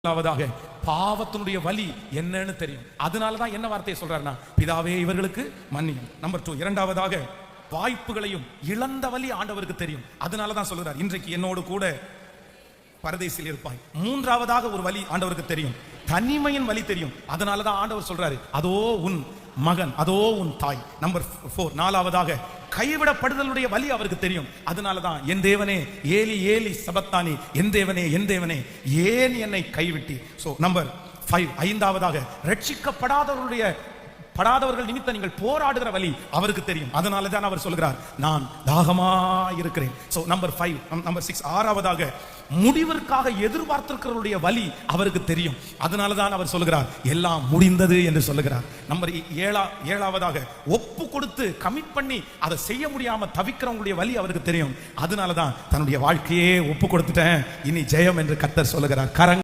முதலாவதாக பாவத்தினுடைய வலி என்னன்னு தெரியும். அதனாலதான் என்ன வார்த்தையை சொல்றாருன்னா, பிதாவே இவர்களுக்கு மன்னியும். நம்பர் 2, இரண்டாவதாக வாய்ப்புகளையும் இழந்த வலி ஆண்டவருக்கு தெரியும். அதனாலதான் சொல்கிறார், இன்றைக்கு என்னோடு கூட பரதேசில் இருப்பாய். மூன்றாவதாக ஒரு வலி ஆண்டவருக்கு தெரியும், தனிமையின் வலி தெரியும். அதனாலதான் ஆண்டவர் சொல்றாரு, அதோ உன் மகன், அதோ உன் தாய். நம்பர் 4, நாலாவதாக கைவிடப்படுதலுடைய வலி அவருக்கு தெரியும். அதனாலதான் என் தேவனே ஏலி ஏலி சபத்தானி, என் தேவனே என் தேவனே ஏன் என்னை கைவிட்டி. சோ நம்பர் 5, ஐந்தாவதாக ரட்சிக்கப்படாதவர்கள் நிமித்த நீங்கள் போராடுகிற வலி அவருக்கு தெரியும். அதனாலதான் அவர் சொல்கிறார், நான் தாகமா இருக்கிறேன். So number 5. நம்பர் 6, ஆறாவதாக முடிவிற்காக எதிர்பார்த்திருக்கிறவருடைய வலி அவருக்கு தெரியும். அதனாலதான் அவர் சொல்கிறார், எல்லாம் முடிந்தது என்று சொல்லுகிறார். நம்பர் 7, ஒப்பு கொடுத்து கமிட் பண்ணி அதை செய்ய முடியாம தவிக்கிறவங்களுடைய வலி அவருக்கு தெரியும். அதனாலதான் தன்னுடைய வாழ்க்கையே ஒப்பு கொடுத்துட்டேன், இனி ஜெயம் என்று கர்த்தர் சொல்லுகிறார்.